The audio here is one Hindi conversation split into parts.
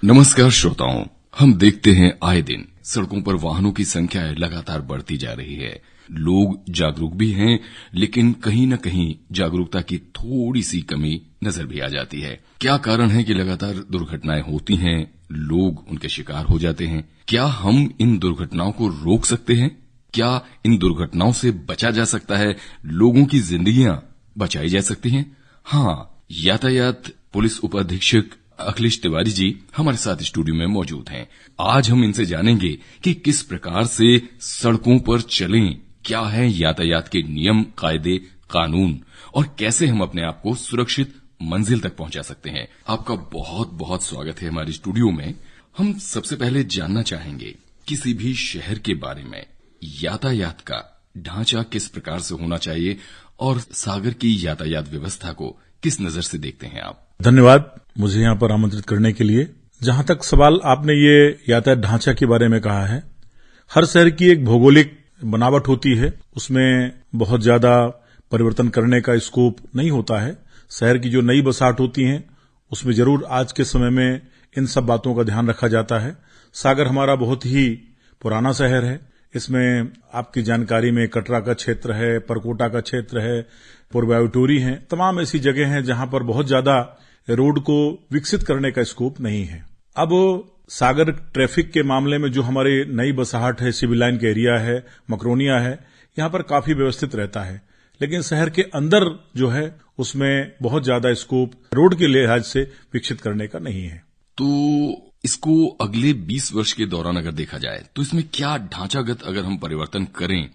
नमस्कार श्रोताओं, हम देखते हैं आए दिन सड़कों पर वाहनों की संख्या लगातार बढ़ती जा रही है। लोग जागरूक भी हैं, लेकिन कहीं न कहीं जागरूकता की थोड़ी सी कमी नजर भी आ जाती है। क्या कारण है कि लगातार दुर्घटनाएं होती हैं, लोग उनके शिकार हो जाते हैं? क्या हम इन दुर्घटनाओं को रोक सकते हैं? क्या इन दुर्घटनाओं से बचा जा सकता है? लोगों की जिंदगियां बचाई जा सकती हैं? हाँ, यातायात पुलिस उपाधीक्षक अखिलेश तिवारी जी हमारे साथ स्टूडियो में मौजूद हैं। आज हम इनसे जानेंगे कि किस प्रकार से सड़कों पर चलें, क्या है यातायात के नियम, कायदे, कानून और कैसे हम अपने आप को सुरक्षित मंजिल तक पहुंचा सकते हैं। आपका बहुत बहुत स्वागत है हमारे स्टूडियो में। हम सबसे पहले जानना चाहेंगे किसी भी शहर के बारे में, यातायात का ढांचा किस प्रकार से होना चाहिए और सागर की यातायात व्यवस्था को किस नजर से देखते हैं आप? धन्यवाद मुझे यहाँ पर आमंत्रित करने के लिए। जहाँ तक सवाल आपने ये यातायात ढांचा के बारे में कहा है, हर शहर की एक भौगोलिक बनावट होती है, उसमें बहुत ज्यादा परिवर्तन करने का स्कोप नहीं होता है। शहर की जो नई बसाहट होती है उसमें जरूर आज के समय में इन सब बातों का ध्यान रखा जाता है। सागर हमारा बहुत ही पुराना शहर है। इसमें आपकी जानकारी में कटरा का क्षेत्र है, परकोटा का क्षेत्र है, पूर्वायुटोरी है, तमाम ऐसी जगह हैं जहां पर बहुत ज्यादा रोड को विकसित करने का स्कोप नहीं है। अब सागर ट्रैफिक के मामले में जो हमारी नई बसाहट है, सिविल लाइन का एरिया है, मकरोनिया है, यहां पर काफी व्यवस्थित रहता है। लेकिन शहर के अंदर जो है उसमें बहुत ज्यादा स्कोप रोड के लिहाज से विकसित करने का नहीं है। तो इसको अगले 20 वर्ष के दौरान अगर देखा जाए तो इसमें क्या ढांचागत अगर हम परिवर्तन करें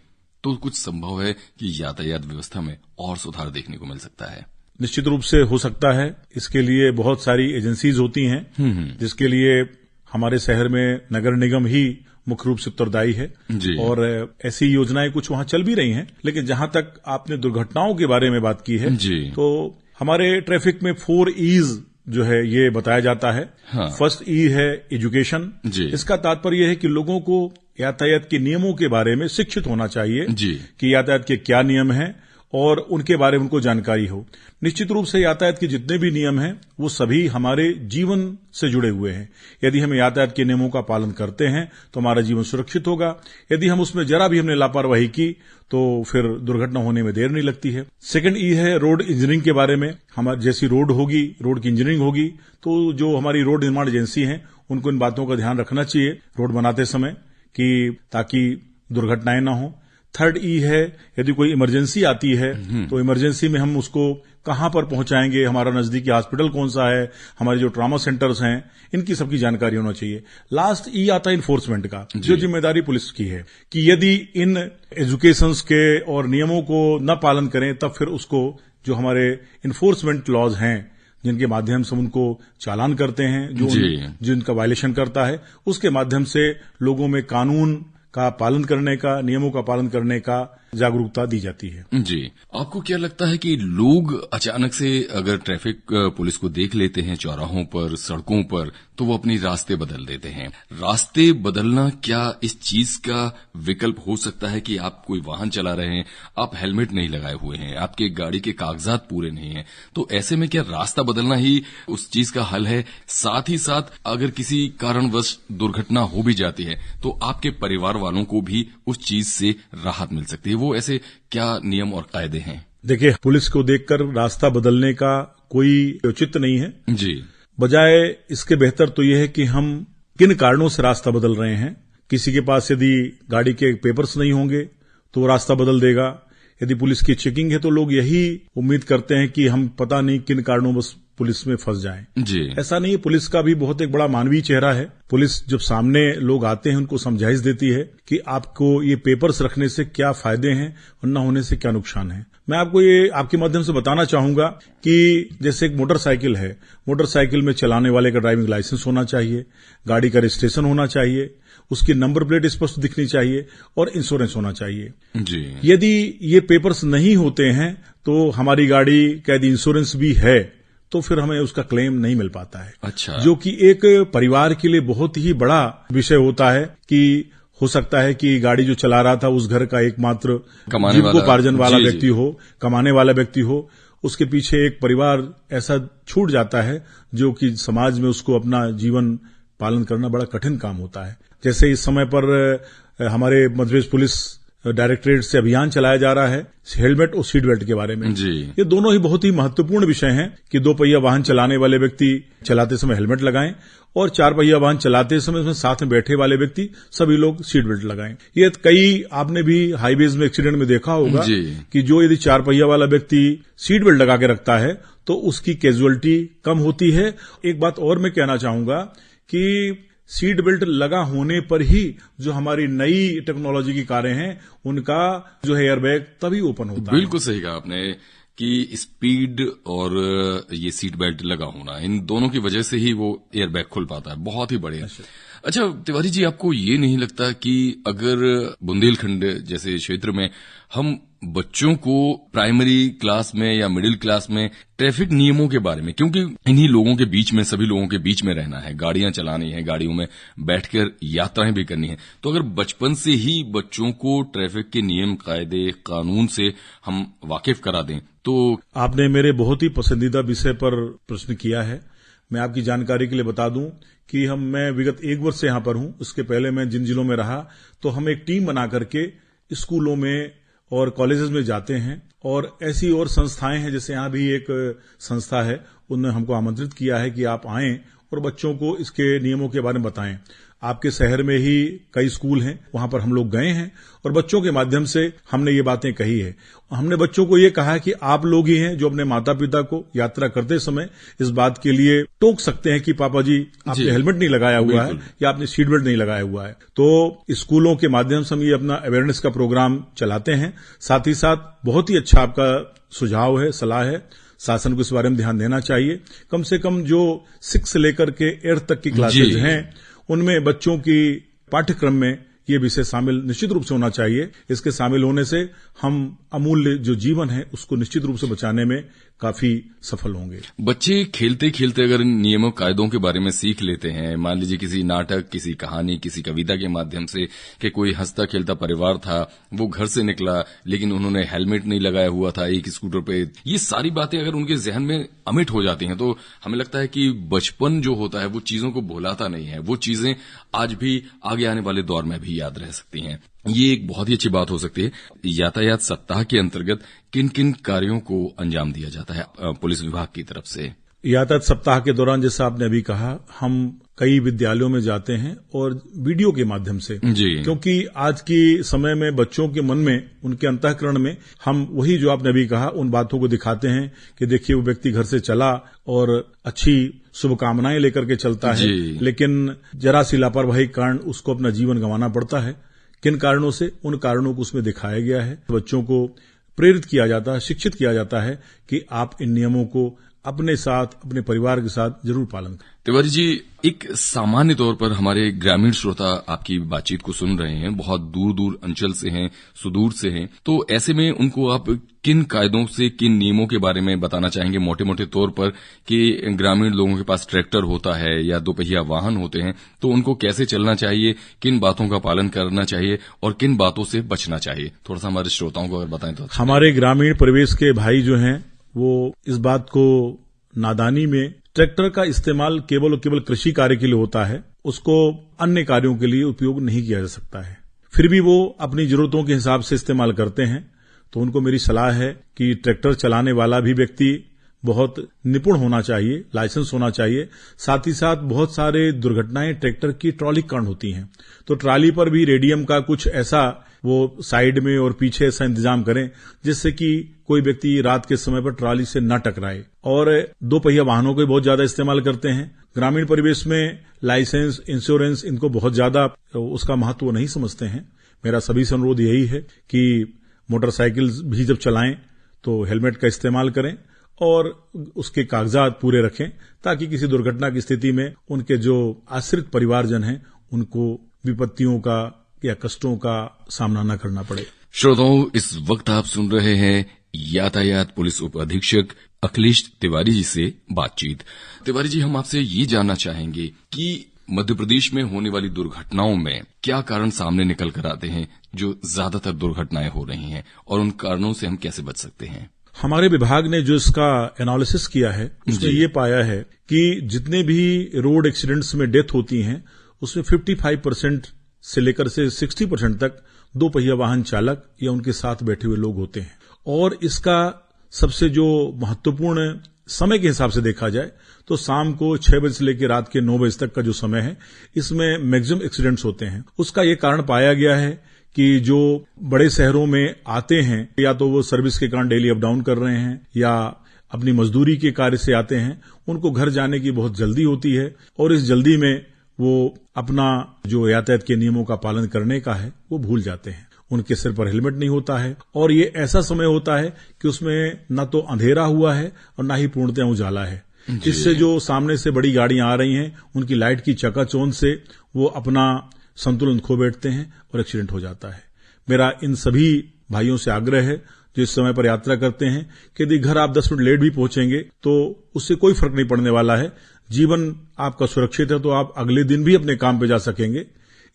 तो कुछ संभव है कि यातायात व्यवस्था में और सुधार देखने को मिल सकता है? निश्चित रूप से हो सकता है। इसके लिए बहुत सारी एजेंसीज होती हैं जिसके लिए हमारे शहर में नगर निगम ही मुख्य रूप से उत्तरदायी है और ऐसी योजनाएं कुछ वहां चल भी रही हैं। लेकिन जहां तक आपने दुर्घटनाओं के बारे में बात की है तो हमारे ट्रैफिक में 4 E's जो है ये बताया जाता है। हाँ। फर्स्ट ई है एजुकेशन। इसका तात्पर्य है कि लोगों को यातायात के नियमों के बारे में शिक्षित होना चाहिए कि यातायात के क्या नियम हैं और उनके बारे में उनको जानकारी हो। निश्चित रूप से यातायात के जितने भी नियम हैं वो सभी हमारे जीवन से जुड़े हुए हैं। यदि हम यातायात के नियमों का पालन करते हैं तो हमारा जीवन सुरक्षित होगा। यदि हम उसमें जरा भी हमने लापरवाही की तो फिर दुर्घटना होने में देर नहीं लगती है। सेकंड ई है रोड इंजीनियरिंग के बारे में। हमारी जैसी रोड होगी, रोड की इंजीनियरिंग होगी, तो जो हमारी रोड निर्माण एजेंसी है उनको इन बातों का ध्यान रखना चाहिए रोड बनाते समय कि ताकि दुर्घटनाएं ना हो। थर्ड ई है यदि कोई इमरजेंसी आती है तो इमरजेंसी में हम उसको कहां पर पहुंचाएंगे, हमारा नजदीकी हॉस्पिटल कौन सा है, हमारे जो ट्रॉमा सेंटर्स हैं, इनकी सबकी जानकारी होना चाहिए। लास्ट ई आता है इन्फोर्समेंट का, जो जिम्मेदारी पुलिस की है कि यदि इन एजुकेशंस के और नियमों को न पालन करें तब फिर उसको जो हमारे इन्फोर्समेंट लॉज हैं जिनके माध्यम से उनको चालान करते हैं, जिनका वायलेशन करता है, उसके माध्यम से लोगों में कानून का पालन करने का, नियमों का पालन करने का जागरूकता दी जाती है। जी, आपको क्या लगता है कि लोग अचानक से अगर ट्रैफिक पुलिस को देख लेते हैं चौराहों पर, सड़कों पर, तो वो अपनी रास्ते बदल देते हैं? रास्ते बदलना क्या इस चीज का विकल्प हो सकता है कि आप कोई वाहन चला रहे हैं, आप हेलमेट नहीं लगाए हुए हैं, आपके गाड़ी के कागजात पूरे नहीं हैं, तो ऐसे में क्या रास्ता बदलना ही उस चीज का हल है? साथ ही साथ अगर किसी कारणवश दुर्घटना हो भी जाती है तो आपके परिवार वालों को भी उस चीज से राहत मिल सकती है। वो ऐसे क्या नियम और कायदे हैं? देखिए, पुलिस को देखकर रास्ता बदलने का कोई औचित्य नहीं है जी। बजाय इसके बेहतर तो यह है कि हम किन कारणों से रास्ता बदल रहे हैं। किसी के पास यदि गाड़ी के पेपर्स नहीं होंगे तो वो रास्ता बदल देगा। यदि पुलिस की चेकिंग है तो लोग यही उम्मीद करते हैं कि हम पता नहीं किन कारणों बस पुलिस में फंस जाएं। जी। ऐसा नहीं है। पुलिस का भी बहुत एक बड़ा मानवीय चेहरा है। पुलिस जब सामने लोग आते हैं उनको समझाइश देती है कि आपको ये पेपर्स रखने से क्या फायदे हैं और न होने से क्या नुकसान है। मैं आपको ये आपके माध्यम से बताना चाहूंगा कि जैसे एक मोटरसाइकिल है, मोटरसाइकिल में चलाने वाले का ड्राइविंग लाइसेंस होना चाहिए, गाड़ी का रजिस्ट्रेशन होना चाहिए, उसकी नंबर प्लेट स्पष्ट दिखनी चाहिए और इंश्योरेंस होना चाहिए। जी। यदि ये पेपर्स नहीं होते हैं तो हमारी गाड़ी का यदि इंश्योरेंस भी है तो फिर हमें उसका क्लेम नहीं मिल पाता है। अच्छा। जो कि एक परिवार के लिए बहुत ही बड़ा विषय होता है कि हो सकता है कि गाड़ी जो चला रहा था उस घर का एकमात्र जीविकोपार्जन वाला व्यक्ति हो, कमाने वाला व्यक्ति हो, उसके पीछे एक परिवार ऐसा छूट जाता है जो कि समाज में उसको अपना जीवन पालन करना बड़ा कठिन काम होता है। जैसे इस समय पर हमारे मध्य प्रदेश पुलिस डायरेक्टरेट से अभियान चलाया जा रहा है हेलमेट और सीट बेल्ट के बारे में जी। ये दोनों ही बहुत ही महत्वपूर्ण विषय हैं कि 2 पहिया वाहन चलाने वाले व्यक्ति चलाते समय हेलमेट लगाएं और 4 पहिया वाहन चलाते समय उसमें साथ में बैठे वाले व्यक्ति सभी लोग सीट बेल्ट लगाएं। ये कई आपने भी हाईवेज में एक्सीडेंट में देखा होगा कि जो यदि 4 पहिया वाला व्यक्ति सीट बेल्ट लगा के रखता है तो उसकी कैजुअलिटी कम होती है। एक बात और मैं कहना चाहूंगा कि सीट बेल्ट लगा होने पर ही जो हमारी नई टेक्नोलॉजी की कारें हैं उनका जो है एयरबैग तभी ओपन होता है। बिल्कुल सही कहा आपने कि स्पीड और ये सीट बेल्ट लगा होना, इन दोनों की वजह से ही वो एयरबैग खुल पाता है। बहुत ही बढ़िया। अच्छा तिवारी जी, आपको ये नहीं लगता कि अगर बुंदेलखंड जैसे क्षेत्र में हम बच्चों को प्राइमरी क्लास में या मिडिल क्लास में ट्रैफिक नियमों के बारे में, क्योंकि इन्हीं लोगों के बीच में, सभी लोगों के बीच में रहना है, गाड़ियां चलानी है, गाड़ियों में बैठकर यात्राएं भी करनी है, तो अगर बचपन से ही बच्चों को ट्रैफिक के नियम, कायदे, कानून से हम वाकिफ करा दें तो। आपने मेरे बहुत ही पसंदीदा विषय पर प्रश्न किया है। मैं आपकी जानकारी के लिए बता दूं कि मैं विगत 1 वर्ष से यहां पर हूं। उसके पहले मैं जिन जिलों में रहा तो हम एक टीम बना करके स्कूलों में और कॉलेजेस में जाते हैं और ऐसी और संस्थाएं हैं, जैसे यहां भी एक संस्था है, उन्होंने हमको आमंत्रित किया है कि आप आएं और बच्चों को इसके नियमों के बारे में बताएं। आपके शहर में ही कई स्कूल हैं, वहां पर हम लोग गए हैं और बच्चों के माध्यम से हमने ये बातें कही है। हमने बच्चों को ये कहा है कि आप लोग ही हैं जो अपने माता पिता को यात्रा करते समय इस बात के लिए टोक सकते हैं कि पापा जी आपने हेलमेट नहीं लगाया हुआ है या आपने सीट बेल्ट नहीं लगाया हुआ है। तो स्कूलों के माध्यम से हम ये अपना अवेयरनेस का प्रोग्राम चलाते हैं। साथ ही साथ बहुत ही अच्छा आपका सुझाव है, सलाह है, शासन को इस बारे में ध्यान देना चाहिए। कम से कम जो 6 से लेकर के 8 तक की क्लासेज हैं उनमें बच्चों की पाठ्यक्रम में ये विषय शामिल निश्चित रूप से होना चाहिए। इसके शामिल होने से हम अमूल्य जो जीवन है उसको निश्चित रूप से बचाने में काफी सफल होंगे। बच्चे खेलते खेलते अगर नियमों कायदों के बारे में सीख लेते हैं, मान लीजिए किसी नाटक, किसी कहानी, किसी कविता के माध्यम से कि कोई हंसता खेलता परिवार था, वो घर से निकला लेकिन उन्होंने हेलमेट नहीं लगाया हुआ था एक स्कूटर पे, ये सारी बातें अगर उनके जहन में अमिट हो जाती हैं तो हमें लगता है कि बचपन जो होता है वो चीजों को भुलाता नहीं है, वो चीजें आज भी आगे आने वाले दौर में भी याद रह सकती हैं। ये एक बहुत ही अच्छी बात हो सकती है। यातायात सप्ताह के अंतर्गत किन किन कार्यों को अंजाम दिया जाता है पुलिस विभाग की तरफ से? यातायात सप्ताह के दौरान जैसा आपने अभी कहा, हम कई विद्यालयों में जाते हैं और वीडियो के माध्यम से, क्योंकि आज की समय में बच्चों के मन में, उनके अंतःकरण में हम वही जो आपने अभी कहा उन बातों को दिखाते हैं कि देखिए वो व्यक्ति घर से चला और अच्छी शुभकामनाएं लेकर के चलता है, लेकिन जरा सी लापरवाही के कारण उसको अपना जीवन गंवाना पड़ता है। किन कारणों से? उन कारणों को उसमें दिखाया गया है। बच्चों को प्रेरित किया जाता है, शिक्षित किया जाता है कि आप इन नियमों को अपने साथ, अपने परिवार के साथ जरूर पालन करें। तिवारी जी, एक सामान्य तौर पर हमारे ग्रामीण श्रोता आपकी बातचीत को सुन रहे हैं, बहुत दूर दूर अंचल से हैं, सुदूर से हैं, तो ऐसे में उनको आप किन कायदों से, किन नियमों के बारे में बताना चाहेंगे मोटे मोटे तौर पर कि ग्रामीण लोगों के पास ट्रैक्टर होता है या 2 पहिया वाहन होते हैं तो उनको कैसे चलना चाहिए, किन बातों का पालन करना चाहिए और किन बातों से बचना चाहिए? थोड़ा सा हमारे श्रोताओं को अगर बताएं तो। हमारे ग्रामीण परिवेश के भाई जो हैं वो इस बात को नादानी में, ट्रैक्टर का इस्तेमाल केवल और केवल कृषि कार्य के लिए होता है, उसको अन्य कार्यों के लिए उपयोग नहीं किया जा सकता है, फिर भी वो अपनी जरूरतों के हिसाब से इस्तेमाल करते हैं। तो उनको मेरी सलाह है कि ट्रैक्टर चलाने वाला भी व्यक्ति बहुत निपुण होना चाहिए, लाइसेंस होना चाहिए। साथ ही साथ बहुत सारे दुर्घटनाएं ट्रैक्टर की ट्रॉली के कारण होती हैं, तो ट्रॉली पर भी रेडियम का कुछ ऐसा वो साइड में और पीछे ऐसा इंतजाम करें जिससे कि कोई व्यक्ति रात के समय पर ट्रॉली से न टकराए। और 2 पहिया वाहनों को बहुत ज्यादा इस्तेमाल करते हैं। ग्रामीण परिवेश में लाइसेंस, इंश्योरेंस, इनको बहुत ज्यादा उसका महत्व नहीं समझते हैं। मेरा सभी से अनुरोध यही है कि मोटरसाइकिल भी जब चलाएं तो हेलमेट का इस्तेमाल करें और उसके कागजात पूरे रखें ताकि किसी दुर्घटना की स्थिति में उनके जो आश्रित परिवारजन हैं उनको विपत्तियों का या कष्टों का सामना न करना पड़े। श्रोताओं, इस वक्त आप सुन रहे हैं यातायात पुलिस उप अधीक्षक अखिलेश तिवारी जी से बातचीत। तिवारी जी, हम आपसे ये जानना चाहेंगे कि मध्य प्रदेश में होने वाली दुर्घटनाओं में क्या कारण सामने निकल कर आते हैं जो ज्यादातर दुर्घटनाएं हो रही हैं और उन कारणों से हम कैसे बच सकते हैं? हमारे विभाग ने जो इसका एनालिसिस किया है उसमें ये पाया है कि जितने भी रोड एक्सीडेंट्स में डेथ होती हैं उसमें 55% से लेकर से 60% तक दो पहिया वाहन चालक या उनके साथ बैठे हुए लोग होते हैं। और इसका सबसे जो महत्वपूर्ण समय के हिसाब से देखा जाए तो शाम को 6 बजे से लेकर रात के 9 बजे तक का जो समय है इसमें मैक्सिमम एक्सीडेंट्स होते हैं। उसका ये कारण पाया गया है कि जो बड़े शहरों में आते हैं या तो वो सर्विस के कारण डेली अप डाउन कर रहे हैं या अपनी मजदूरी के कार्य से आते हैं, उनको घर जाने की बहुत जल्दी होती है और इस जल्दी में वो अपना जो यातायात के नियमों का पालन करने का है वो भूल जाते हैं। उनके सिर पर हेलमेट नहीं होता है और ये ऐसा समय होता है कि उसमें न तो अंधेरा हुआ है और न ही पूर्णतः उजाला है। इससे जो सामने से बड़ी गाड़ियां आ रही हैं उनकी लाइट की चकाचौंध से वो अपना संतुलन खो बैठते हैं और एक्सीडेंट हो जाता है। मेरा इन सभी भाइयों से आग्रह है जो इस समय पर यात्रा करते हैं कि यदि घर आप 10 मिनट लेट भी पहुंचेंगे तो उससे कोई फर्क नहीं पड़ने वाला है। जीवन आपका सुरक्षित है तो आप अगले दिन भी अपने काम पे जा सकेंगे।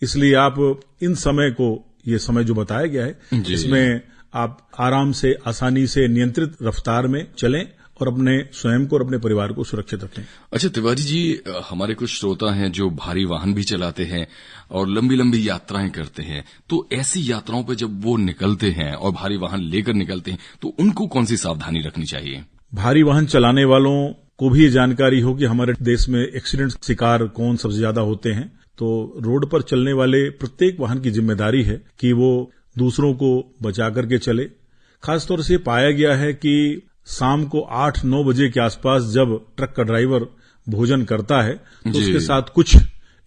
इसलिए आप इन समय को, ये समय जो बताया गया है इसमें आप आराम से, आसानी से, नियंत्रित रफ्तार में चलें और अपने स्वयं को और अपने परिवार को सुरक्षित रखें। अच्छा तिवारी जी, हमारे कुछ श्रोता हैं जो भारी वाहन भी चलाते हैं और लंबी लंबी यात्राएं करते हैं, तो ऐसी यात्राओं पर जब वो निकलते हैं और भारी वाहन लेकर निकलते हैं तो उनको कौन सी सावधानी रखनी चाहिए? भारी वाहन चलाने वालों को भी ये जानकारी हो कि हमारे देश में एक्सीडेंट शिकार कौन सबसे ज्यादा होते हैं, तो रोड पर चलने वाले प्रत्येक वाहन की जिम्मेदारी है कि वो दूसरों को बचा करके चले। खासतौर से पाया गया है कि शाम को 8-9 बजे के आसपास जब ट्रक का ड्राइवर भोजन करता है तो उसके साथ कुछ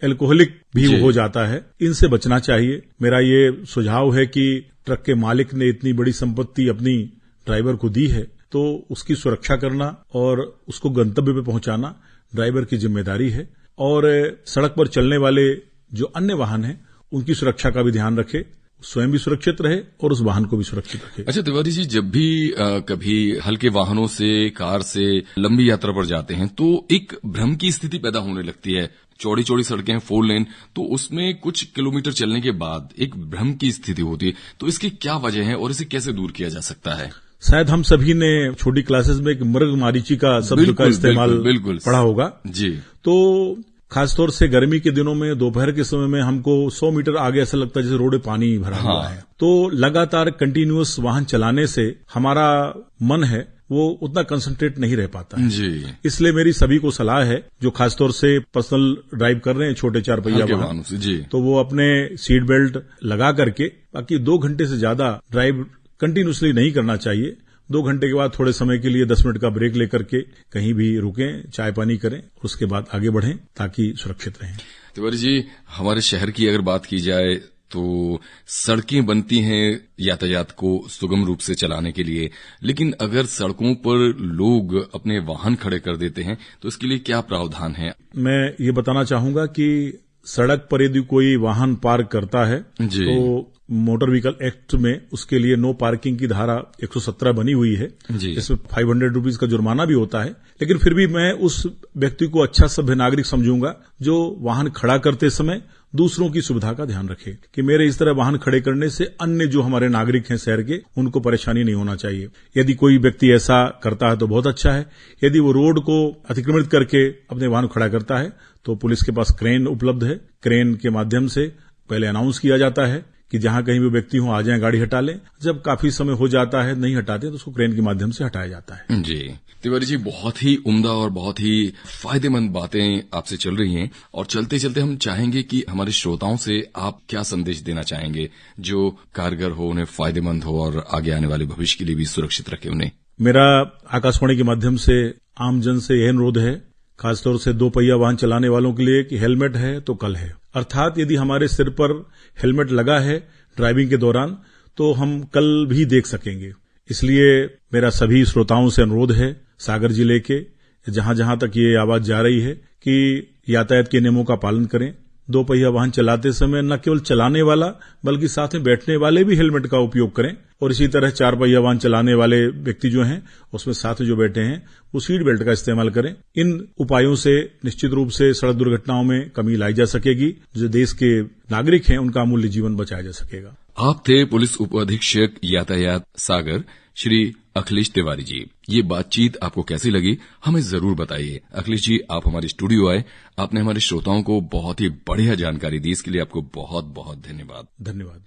एल्कोहलिक भी हो जाता है। इनसे बचना चाहिए। मेरा ये सुझाव है कि ट्रक के मालिक ने इतनी बड़ी संपत्ति अपनी ड्राइवर को दी है तो उसकी सुरक्षा करना और उसको गंतव्य पे पहुंचाना ड्राइवर की जिम्मेदारी है। और सड़क पर चलने वाले जो अन्य वाहन हैं उनकी सुरक्षा का भी ध्यान रखे, स्वयं भी सुरक्षित रहे और उस वाहन को भी सुरक्षित रखे। अच्छा तिवारी जी, जब भी कभी हल्के वाहनों से, कार से लंबी यात्रा पर जाते हैं तो एक भ्रम की स्थिति पैदा होने लगती है। चौड़ी चौड़ी सड़कें हैं, 4 लेन, तो उसमें कुछ किलोमीटर चलने के बाद एक भ्रम की स्थिति होती है। तो इसकी क्या वजह है और इसे कैसे दूर किया जा सकता है? शायद हम सभी ने छोटी क्लासेस में एक मृग मरीचिका शब्द का इस्तेमाल पढ़ा होगा जी। तो खासतौर से गर्मी के दिनों में दोपहर के समय में हमको 100 मीटर आगे ऐसा लगता है जैसे रोड पानी भरा हुआ है। तो लगातार कंटिन्यूअस वाहन चलाने से हमारा मन है वो उतना कंसंट्रेट नहीं रह पाता है जी। इसलिए मेरी सभी को सलाह है जो खासतौर से पर्सनल ड्राइव कर रहे हैं छोटे 4 पहिया वाहन जी, तो वो अपने सीट बेल्ट लगा करके बाकी 2 घंटे से ज्यादा ड्राइव कंटिन्यूसली नहीं करना चाहिए। 2 घंटे के बाद थोड़े समय के लिए 10 मिनट का ब्रेक लेकर के कहीं भी रुकें, चाय पानी करें, उसके बाद आगे बढ़ें ताकि सुरक्षित रहें। तिवारी जी, हमारे शहर की अगर बात की जाए तो सड़कें बनती हैं यातायात को सुगम रूप से चलाने के लिए, लेकिन अगर सड़कों पर लोग अपने वाहन खड़े कर देते हैं तो इसके लिए क्या प्रावधान है? मैं ये बताना चाहूंगा कि सड़क पर यदि कोई वाहन पार्क करता है तो मोटर व्हीकल एक्ट में उसके लिए नो पार्किंग की धारा 117 बनी हुई है, जिसमें 500 रुपीज का जुर्माना भी होता है। लेकिन फिर भी मैं उस व्यक्ति को अच्छा सभ्य नागरिक समझूंगा जो वाहन खड़ा करते समय दूसरों की सुविधा का ध्यान रखे कि मेरे इस तरह वाहन खड़े करने से अन्य जो हमारे नागरिक हैं शहर के उनको परेशानी नहीं होना चाहिए। यदि कोई व्यक्ति ऐसा करता है तो बहुत अच्छा है। यदि वो रोड को अतिक्रमित करके अपने वाहन खड़ा करता है तो पुलिस के पास क्रेन उपलब्ध है। क्रेन के माध्यम से पहले अनाउंस किया जाता है कि जहां कहीं भी व्यक्ति हो आ जाएं, गाड़ी हटा लें। जब काफी समय हो जाता है नहीं हटाते तो उसको क्रेन के माध्यम से हटाया जाता है जी। तिवारी जी, बहुत ही उम्दा और बहुत ही फायदेमंद बातें आपसे चल रही हैं और चलते चलते हम चाहेंगे कि हमारे श्रोताओं से आप क्या संदेश देना चाहेंगे जो कारगर हो, उन्हें फायदेमंद हो और आगे आने वाले भविष्य के लिए भी सुरक्षित रखे उन्हें? मेरा आकाशवाणी के माध्यम से आमजन से यह अनुरोध है, खासतौर से 2 पहिया वाहन चलाने वालों के लिए, कि हेलमेट है तो कल है। अर्थात यदि हमारे सिर पर हेलमेट लगा है ड्राइविंग के दौरान तो हम कल भी देख सकेंगे। इसलिए मेरा सभी श्रोताओं से अनुरोध है, सागर जिले के जहां जहां तक ये आवाज जा रही है, कि यातायात के नियमों का पालन करें। 2 पहिया वाहन चलाते समय न केवल चलाने वाला बल्कि साथ में बैठने वाले भी हेलमेट का उपयोग करें। और इसी तरह 4 पहिया वाहन चलाने वाले व्यक्ति जो हैं उसमें साथ में जो बैठे हैं वो सीट बेल्ट का इस्तेमाल करें। इन उपायों से निश्चित रूप से सड़क दुर्घटनाओं में कमी लाई जा सकेगी। जो देश के नागरिक हैं उनका अमूल्य जीवन बचाया जा सकेगा। आप थे पुलिस उप अधीक्षक यातायात सागर श्री अखिलेश तिवारी जी। ये बातचीत आपको कैसी लगी हमें जरूर बताइए। अखिलेश जी, आप हमारे स्टूडियो आए, आपने हमारे श्रोताओं को बहुत ही बढ़िया जानकारी दी, इसके लिए आपको बहुत बहुत धन्यवाद। धन्यवाद।